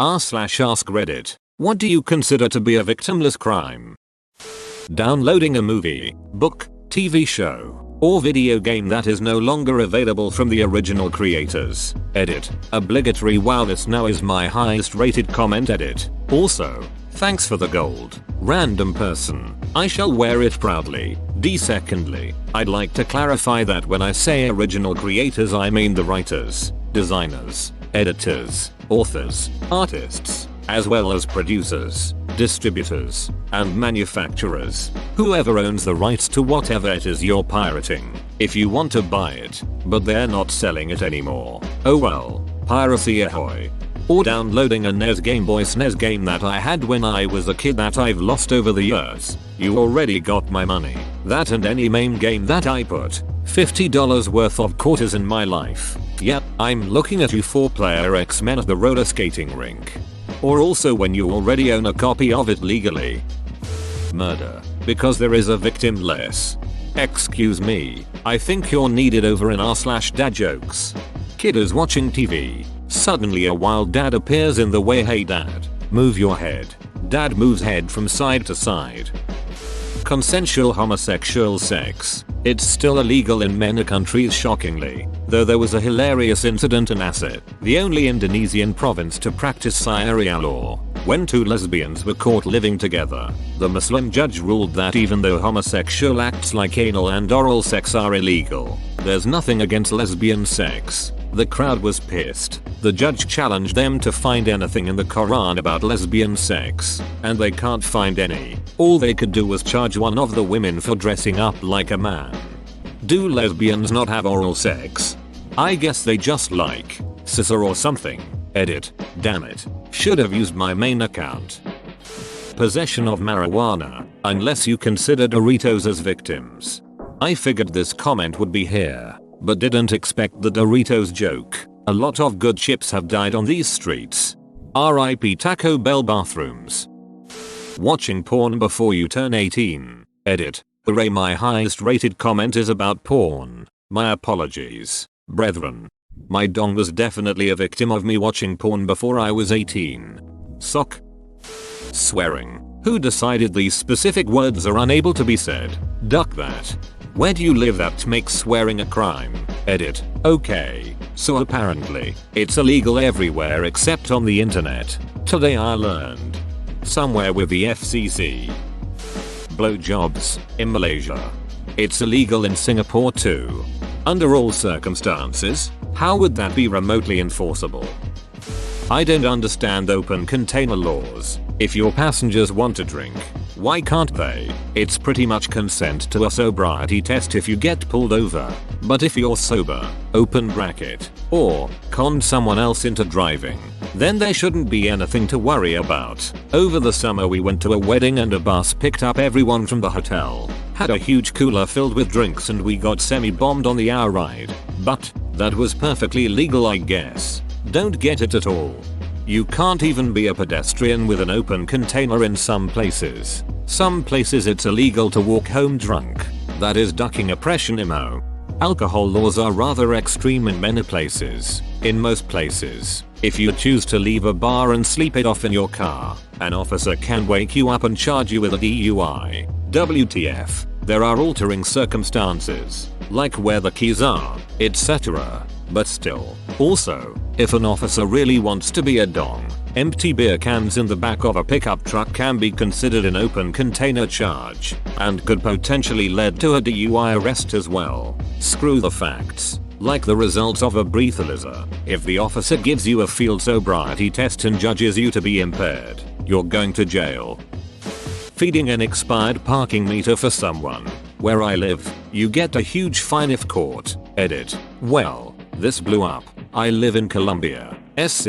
r/ask Reddit. What do you consider to be a victimless crime? Downloading a movie, book, TV show, or video game that is no longer available from the original creators. Edit. Obligatory. Wow, this now is my highest rated comment. Edit. Also, thanks for the gold. Random person. I shall wear it proudly. Secondly, I'd like to clarify that when I say original creators I mean the writers, designers, editors, authors, artists, as well as producers, distributors, and manufacturers. Whoever owns the rights to whatever it is you're pirating. If you want to buy it, but they're not selling it anymore, oh well, piracy ahoy. Or downloading a NES Game Boy SNES game that I had when I was a kid that I've lost over the years. You already got my money. That and any MAME game that I put $50 worth of quarters in my life. Yep, I'm looking at you 4-player X-Men at the roller skating rink. Or also when you already own a copy of it legally. Murder. Because there is a victimless. Excuse me, I think you're needed over in r/dad jokes. Kid is watching TV. Suddenly a wild dad appears in the way. Hey dad, move your head. Dad moves head from side to side. Consensual homosexual sex. It's still illegal in many countries shockingly, though there was a hilarious incident in Aceh, the only Indonesian province to practice Sharia law, when 2 lesbians were caught living together. The Muslim judge ruled that even though homosexual acts like anal and oral sex are illegal, there's nothing against lesbian sex. The crowd was pissed. The judge challenged them to find anything in the Quran about lesbian sex, and they can't find any. All they could do was charge one of the women for dressing up like a man. Do lesbians not have oral sex? I guess they just like scissor or something. Edit. Damn it. Should have used my main account. Possession of marijuana, unless you consider Doritos as victims. I figured this comment would be here, but didn't expect the Doritos joke. A lot of good chips have died on these streets. RIP Taco Bell bathrooms. Watching porn before you turn 18. Edit. Hooray, my highest rated comment is about porn. My apologies, brethren. My dong was definitely a victim of me watching porn before I was 18. Sock. Swearing. Who decided these specific words are unable to be said? Duck that. Where do you live that makes swearing a crime? Edit. Okay, so apparently, it's illegal everywhere except on the internet. Today I learned. Somewhere with the FCC. Blowjobs, in Malaysia. It's illegal in Singapore too. Under all circumstances, how would that be remotely enforceable? I don't understand open container laws. If your passengers want to drink, why can't they? It's pretty much consent to a sobriety test if you get pulled over. But if you're sober, open bracket, or conned someone else into driving, then there shouldn't be anything to worry about. Over the summer we went to a wedding and a bus picked up everyone from the hotel. Had a huge cooler filled with drinks and we got semi-bombed on the hour ride. But that was perfectly legal, I guess. Don't get it at all. You can't even be a pedestrian with an open container in some places. Some places it's illegal to walk home drunk. That is ducking oppression imo. Alcohol laws are rather extreme in many places. In most places, if you choose to leave a bar and sleep it off in your car, an officer can wake you up and charge you with a DUI. WTF. There are altering circumstances, like where the keys are, etc. But still. Also, if an officer really wants to be a dong, empty beer cans in the back of a pickup truck can be considered an open container charge, and could potentially lead to a DUI arrest as well. Screw the facts. Like the results of a breathalyzer, if the officer gives you a field sobriety test and judges you to be impaired, you're going to jail. Feeding an expired parking meter for someone. Where I live, you get a huge fine if caught. Edit. Well, this blew up. I live in Colombia, SC,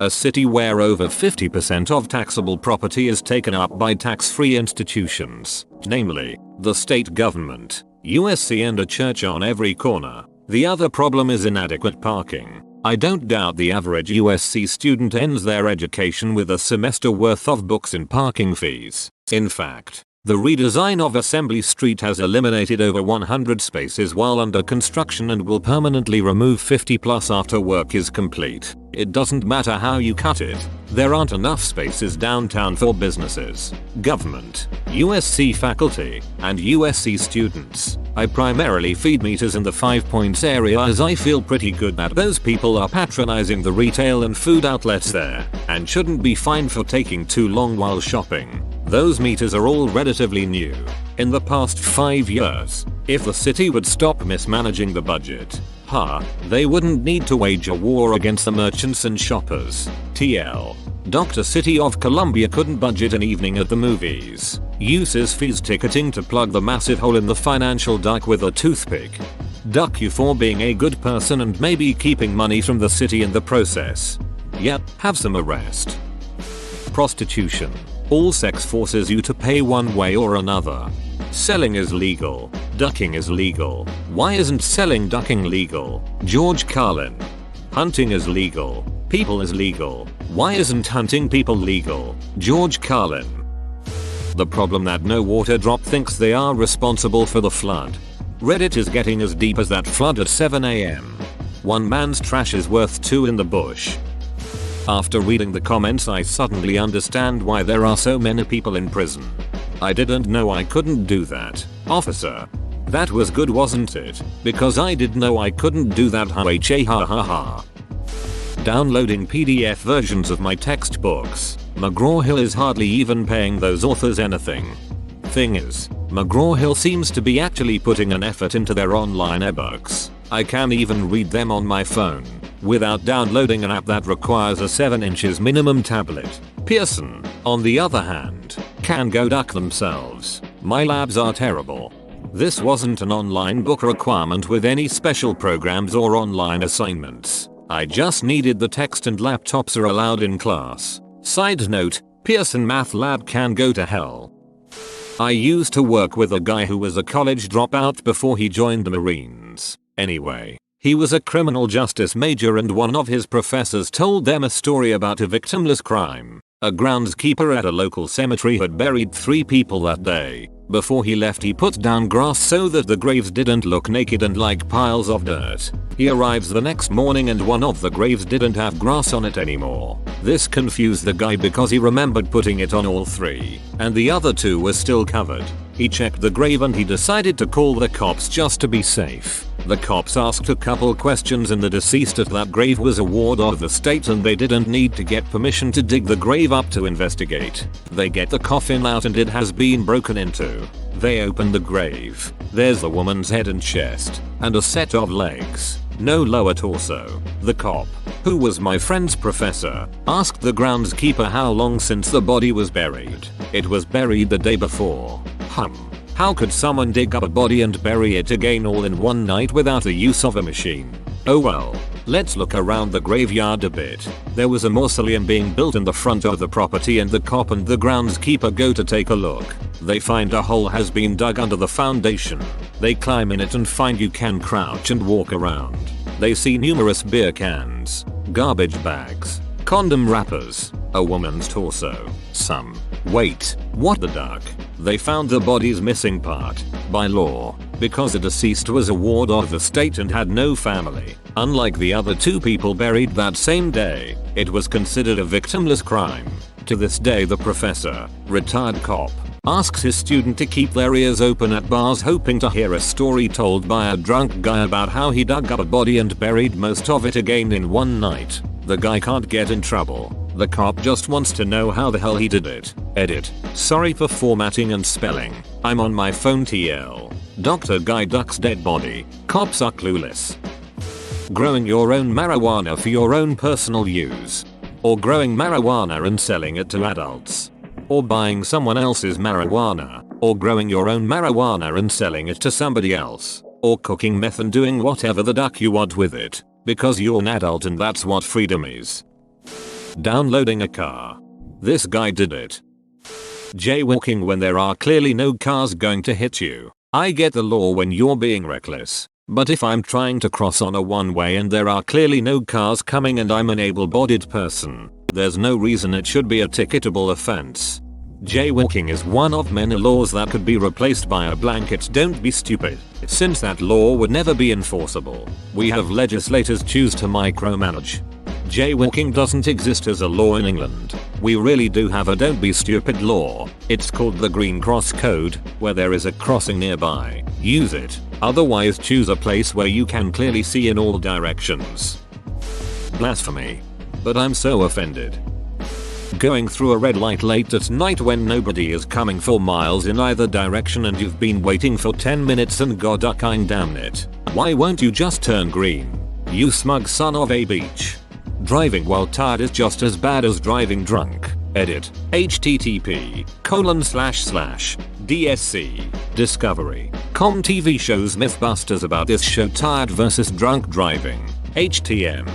a city where over 50% of taxable property is taken up by tax-free institutions, namely, the state government, USC and a church on every corner. The other problem is inadequate parking. I don't doubt the average USC student ends their education with a semester worth of books in parking fees. In fact, The redesign of Assembly Street has eliminated over 100 spaces while under construction and will permanently remove 50 plus after work is complete. It doesn't matter how you cut it, there aren't enough spaces downtown for businesses, government, USC faculty, and USC students. I primarily feed meters in the 5 Points area as I feel pretty good that those people are patronizing the retail and food outlets there, and shouldn't be fined for taking too long while shopping. Those meters are all relatively new. In the past 5 years, if the city would stop mismanaging the budget, they wouldn't need to wage a war against the merchants and shoppers. TL. Dr. City of Columbia couldn't budget an evening at the movies. Uses fees ticketing to plug the massive hole in the financial dike with a toothpick. Duck you for being a good person and maybe keeping money from the city in the process. Yep, have some arrest. Prostitution. All sex forces you to pay one way or another. Selling is legal. Ducking is legal. Why isn't selling ducking legal? George Carlin. Hunting is legal. People is legal. Why isn't hunting people legal? George Carlin. The problem that No Water Drop thinks they are responsible for the flood. Reddit is getting as deep as that flood at 7 AM. One man's trash is worth two in the bush. After reading the comments I suddenly understand why there are so many people in prison. I didn't know I couldn't do that, officer. That was good wasn't it? Because I did know I couldn't do that ha. Downloading PDF versions of my textbooks. McGraw-Hill is hardly even paying those authors anything. Thing is, McGraw-Hill seems to be actually putting an effort into their online ebooks. I can even read them on my phone, without downloading an app that requires a 7 inches minimum tablet. Pearson, on the other hand, can go duck themselves. My labs are terrible. This wasn't an online book requirement with any special programs or online assignments. I just needed the text and laptops are allowed in class. Side note, Pearson Math Lab can go to hell. I used to work with a guy who was a college dropout before he joined the Marines. Anyway, he was a criminal justice major and one of his professors told them a story about a victimless crime. A groundskeeper at a local cemetery had buried 3 people that day. Before he left he put down grass so that the graves didn't look naked and like piles of dirt. He arrives the next morning and one of the graves didn't have grass on it anymore. This confused the guy because he remembered putting it on all 3, and the other 2 were still covered. He checked the grave and he decided to call the cops just to be safe. The cops asked a couple questions and the deceased at that grave was a ward of the state and they didn't need to get permission to dig the grave up to investigate. They get the coffin out and it has been broken into. They open the grave. There's the woman's head and chest, and a set of legs. No lower torso. The cop, who was my friend's professor, asked the groundskeeper how long since the body was buried. It was buried the day before. How could someone dig up a body and bury it again all in one night without the use of a machine? Oh well, let's look around the graveyard a bit. There was a mausoleum being built in the front of the property and the cop and the groundskeeper go to take a look. They find a hole has been dug under the foundation. They climb in it and find you can crouch and walk around. They see numerous beer cans, garbage bags, condom wrappers, a woman's torso, wait, what the duck? They found the body's missing part. By law, because the deceased was a ward of the state and had no family, unlike the other 2 people buried that same day, it was considered a victimless crime. To this day the professor, retired cop, asks his student to keep their ears open at bars hoping to hear a story told by a drunk guy about how he dug up a body and buried most of it again in one night. The guy can't get in trouble. The cop just wants to know how the hell he did it. Edit. Sorry for formatting and spelling. I'm on my phone TL. Dr. Guy ducks dead body. Cops are clueless. Growing your own marijuana for your own personal use. Or growing marijuana and selling it to adults. Or buying someone else's marijuana. Or growing your own marijuana and selling it to somebody else. Or cooking meth and doing whatever the duck you want with it. Because you're an adult and that's what freedom is. Downloading a car. This guy did it. Jaywalking when there are clearly no cars going to hit you. I get the law when you're being reckless. But if I'm trying to cross on a one-way and there are clearly no cars coming and I'm an able-bodied person, there's no reason it should be a ticketable offense. Jaywalking is one of many laws that could be replaced by a blanket "don't be stupid." Since that law would never be enforceable, we have legislators choose to micromanage. Jaywalking doesn't exist as a law in England. We really do have a "don't be stupid" law. It's called the Green Cross Code, where there is a crossing nearby. Use it. Otherwise choose a place where you can clearly see in all directions. Blasphemy. But I'm so offended. Going through a red light late at night when nobody is coming for miles in either direction and you've been waiting for 10 minutes and goddarn damn it. Why won't you just turn green? You smug son of a bitch. Driving while tired is just as bad as driving drunk. Edit. http://dsc. Discovery.com TV shows Mythbusters about this show tired versus drunk driving. HTM.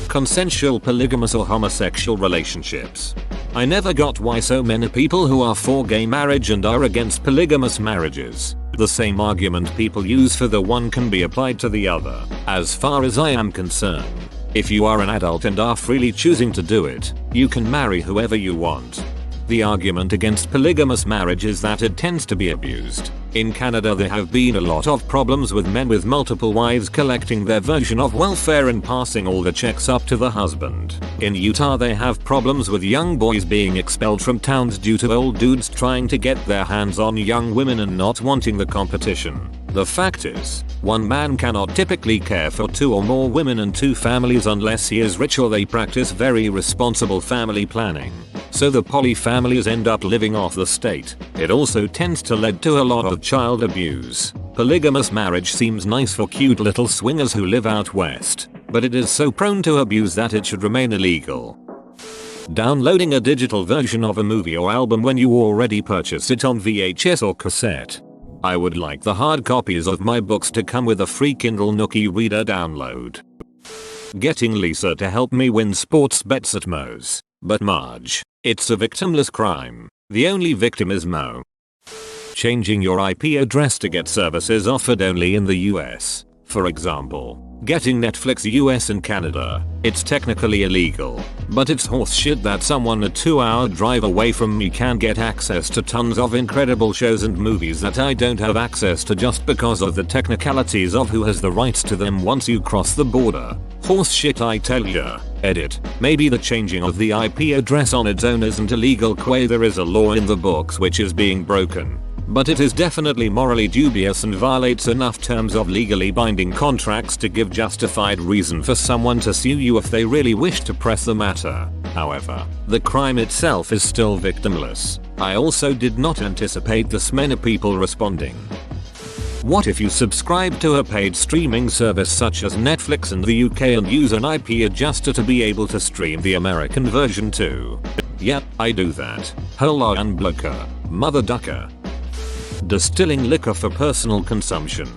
Consensual polygamous or homosexual relationships. I never got why so many people who are for gay marriage and are against polygamous marriages. The same argument people use for the one can be applied to the other. As far as I am concerned, if you are an adult and are freely choosing to do it, you can marry whoever you want. The argument against polygamous marriage is that it tends to be abused. In Canada there have been a lot of problems with men with multiple wives collecting their version of welfare and passing all the checks up to the husband. In Utah they have problems with young boys being expelled from towns due to old dudes trying to get their hands on young women and not wanting the competition. The fact is, one man cannot typically care for 2 or more women and 2 families unless he is rich or they practice very responsible family planning. So the poly families end up living off the state. It also tends to lead to a lot of child abuse. Polygamous marriage seems nice for cute little swingers who live out west, but it is so prone to abuse that it should remain illegal. Downloading a digital version of a movie or album when you already purchased it on VHS or cassette. I would like the hard copies of my books to come with a free Kindle Nookie Reader download. Getting Lisa to help me win sports bets at Moe's. But Marge, it's a victimless crime. The only victim is Mo. Changing your IP address to get services offered only in the US. For example, getting Netflix US and Canada. It's technically illegal, but it's horseshit that someone a 2-hour drive away from me can get access to tons of incredible shows and movies that I don't have access to just because of the technicalities of who has the rights to them once you cross the border. Horseshit I tell ya. Edit. Maybe the changing of the IP address on its own isn't illegal qua there is a law in the books which is being broken. But it is definitely morally dubious and violates enough terms of legally binding contracts to give justified reason for someone to sue you if they really wish to press the matter. However, the crime itself is still victimless. I also did not anticipate this many people responding. What if you subscribe to a paid streaming service such as Netflix in the UK and use an IP adjuster to be able to stream the American version too? Yep, I do that. Hola unblocker. Mother ducker. Distilling liquor for personal consumption.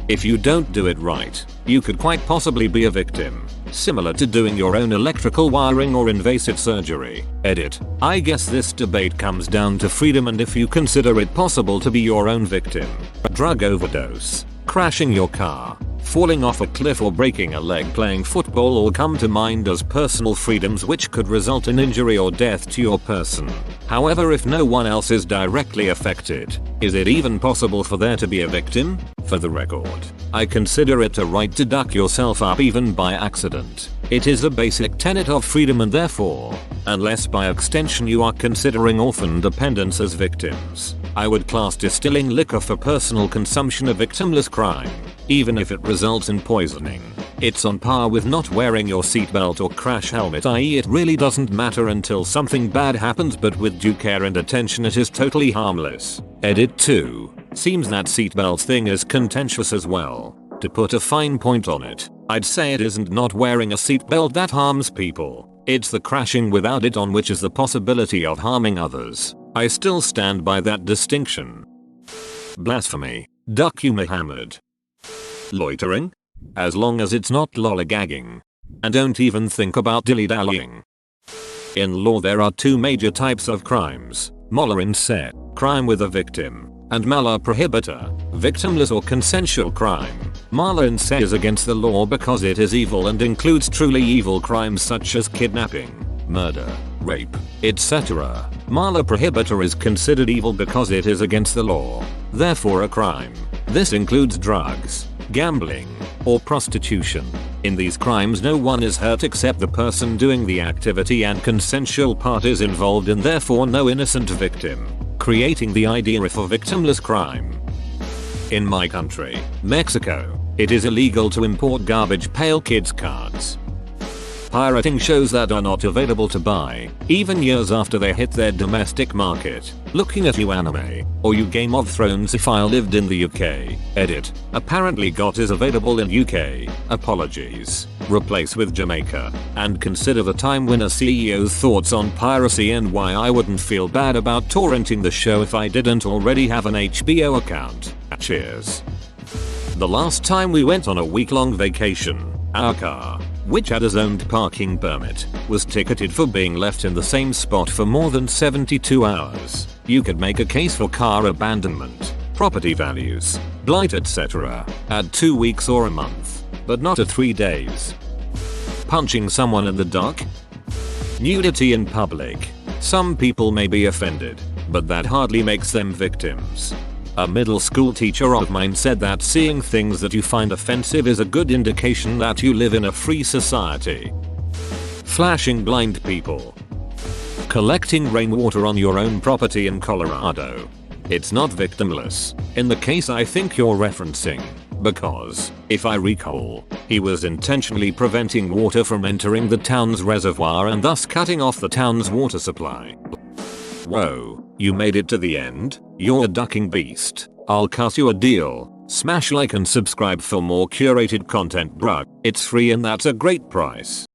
If you don't do it right, you could quite possibly be a victim. Similar to doing your own electrical wiring or invasive surgery. Edit. I guess this debate comes down to freedom and if you consider it possible to be your own victim. Drug overdose. Crashing your car. Falling off a cliff or breaking a leg playing football all come to mind as personal freedoms which could result in injury or death to your person. However, if no one else is directly affected, is it even possible for there to be a victim? For the record, I consider it a right to duck yourself up even by accident. It is a basic tenet of freedom and therefore, unless by extension you are considering orphan dependents as victims, I would class distilling liquor for personal consumption a victimless crime. Even if it results in poisoning, it's on par with not wearing your seatbelt or crash helmet, i.e. it really doesn't matter until something bad happens, but with due care and attention it is totally harmless. Edit 2. Seems that seatbelt thing is contentious as well. To put a fine point on it, I'd say it isn't not wearing a seatbelt that harms people. It's the crashing without it on which is the possibility of harming others. I still stand by that distinction. Blasphemy. Duck you Muhammad. Loitering? As long as it's not lollygagging. And don't even think about dilly-dallying. In law there are 2 major types of crimes. Mala in se, crime with a victim, and mala prohibita, victimless or consensual crime. Mala in se is against the law because it is evil and includes truly evil crimes such as kidnapping, murder, rape, etc. Mala prohibita is considered evil because it is against the law, therefore a crime. This includes drugs, gambling, or prostitution. In these crimes no one is hurt except the person doing the activity and consensual parties involved, and therefore no innocent victim, creating the idea of a victimless crime. In my country, Mexico, it is illegal to import garbage pail kids cards. Pirating shows that are not available to buy, even years after they hit their domestic market. Looking at you anime, or you Game of Thrones if I lived in the UK. Edit. Apparently GOT is available in UK. Apologies. Replace with Jamaica. And consider the time winner CEO's thoughts on piracy and why I wouldn't feel bad about torrenting the show if I didn't already have an HBO account. Cheers. The last time we went on a week-long vacation, our car, which had its own parking permit, was ticketed for being left in the same spot for more than 72 hours. You could make a case for car abandonment, property values, blight, etc. at 2 weeks or a month, but not at 3 days. Punching someone in the dock? Nudity in public. Some people may be offended, but that hardly makes them victims. A middle school teacher of mine said that seeing things that you find offensive is a good indication that you live in a free society. Flashing blind people. Collecting rainwater on your own property in Colorado. It's not victimless, in the case I think you're referencing, because, if I recall, he was intentionally preventing water from entering the town's reservoir and thus cutting off the town's water supply. Whoa, you made it to the end? You're a ducking beast. I'll cut you a deal. Smash like and subscribe for more curated content, bruh. It's free and that's a great price.